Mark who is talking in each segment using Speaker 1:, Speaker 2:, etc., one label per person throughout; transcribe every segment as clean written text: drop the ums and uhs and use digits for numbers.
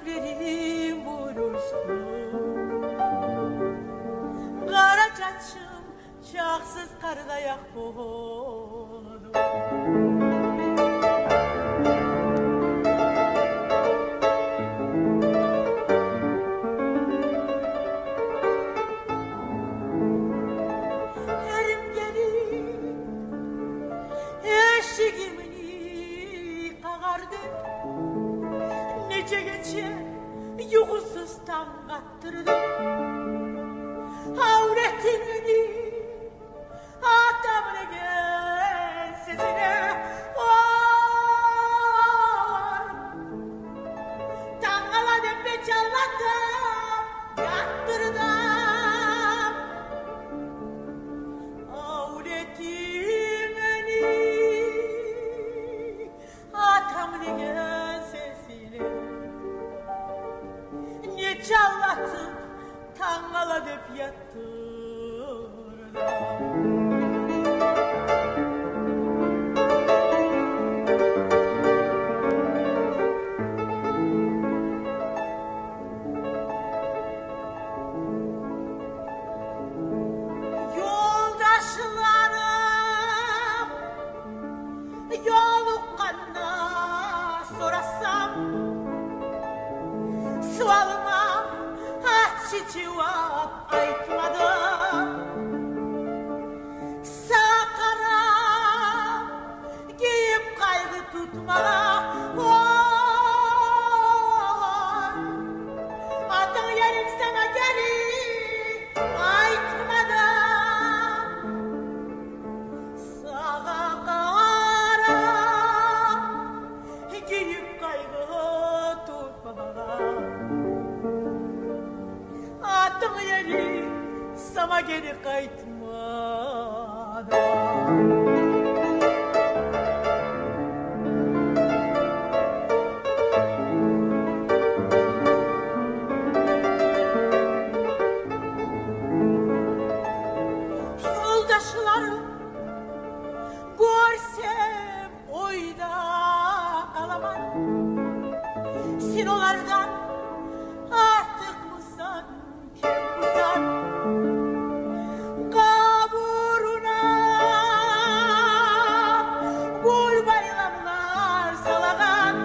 Speaker 1: vereyim vuruştum. Kara çaçım çaksız karda yak boğulur. Erim gelip eşiğimini kagardı. Nece gece yuğursuz tam kattırdı. Avretimini atamına gel sesine var. Tangala dembe çalladım, yattırdım. Avretimini atamına gel sesine. Ne çalladım, tangala dep yattırdım. Yoldaşlarım yoluqqanda sorasam sualıma açı cevap aytmadım. Sakara giyip kaygı tutmala atan yerim sana geri aytmadım. Sağa kara giyip kaygı tutmala atan yerim sana geri kaytmadım. Yoldaşlarım görsem oyda kalamam. Sen onlardan artık mısan, kim mısan? Kaburuna gül bayramlar salagan.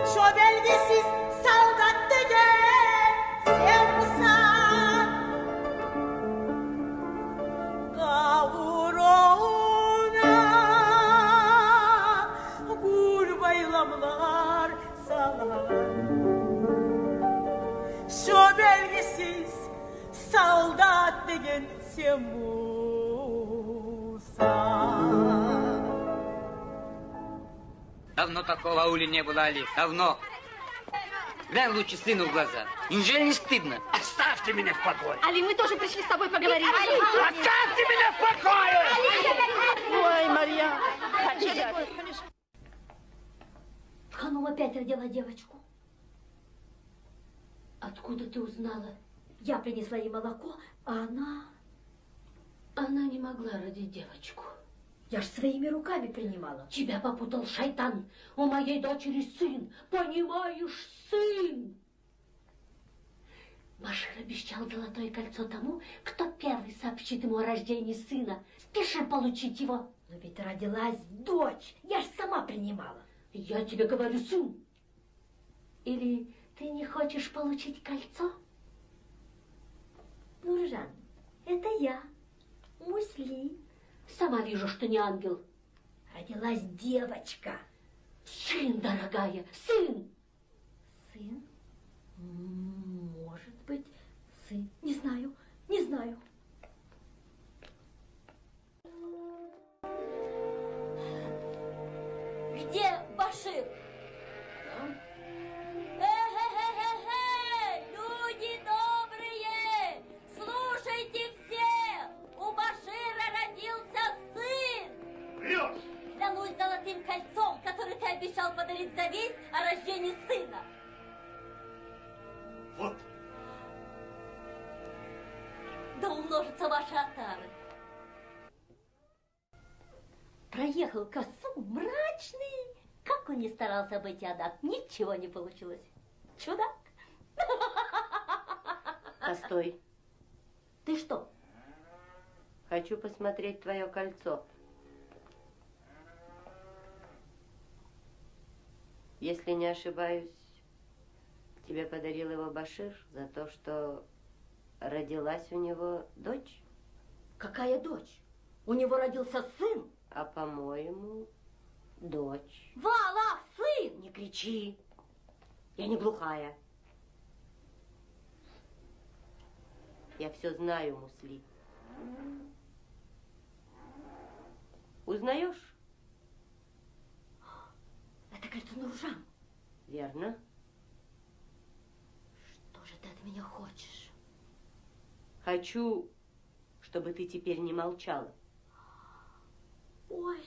Speaker 1: Şu belgesiz saldat degen sen mısan? Kaburuna gül bayramlar salagan. Şu belgesiz saldat degen sen mısan?
Speaker 2: Давно такого аули не было, Али. Давно. Глянь лучше сыну в глаза. Неужели не стыдно?
Speaker 3: Оставьте меня в покое!
Speaker 4: Али, мы тоже пришли с тобой поговорить.
Speaker 3: Оставьте меня в покое!
Speaker 5: Ой, Марья.
Speaker 4: Ханум опять родила девочку. Откуда ты узнала? Я принесла ей молоко, а она не могла родить девочку. Я ж своими руками принимала. Тебя попутал шайтан. У моей дочери сын. Понимаешь, сын. Башир обещал золотое кольцо тому, кто первый сообщит ему о рождении сына. Спеши получить его. Но ведь родилась дочь. Я ж сама принимала. Я тебе говорю, сын. Или ты не хочешь получить кольцо? Нуржан, это я, Мусли. Сама вижу, что не ангел. Родилась девочка. Сын, дорогая, сын. Сын? Может быть, сын. Не знаю, не знаю. Где Башир? Люди добрые, слушайте все, у Башира родился сын.
Speaker 3: Врешь!
Speaker 4: Клянусь золотым кольцом, который ты обещал подарить за весть о рождении сына.
Speaker 3: Вот.
Speaker 4: Да умножатся ваши отары. Проехал косу мрачный, как Как он не старался обойти Адак, ничего не получилось. Чудак.
Speaker 5: Постой.
Speaker 4: Ты что?
Speaker 5: Хочу посмотреть твое кольцо. Если не ошибаюсь, тебе подарил его Башир за то, что родилась у него дочь?
Speaker 4: Какая дочь? У него родился сын.
Speaker 5: А, по-моему, дочь.
Speaker 4: Валах, сын!
Speaker 5: Не кричи. Я не глухая. Я все знаю, Мусли. Узнаешь?
Speaker 4: Это кольцо Нуржан.
Speaker 5: Верно.
Speaker 4: Что же ты от меня хочешь?
Speaker 5: Хочу, чтобы ты теперь не молчала.
Speaker 4: Ой,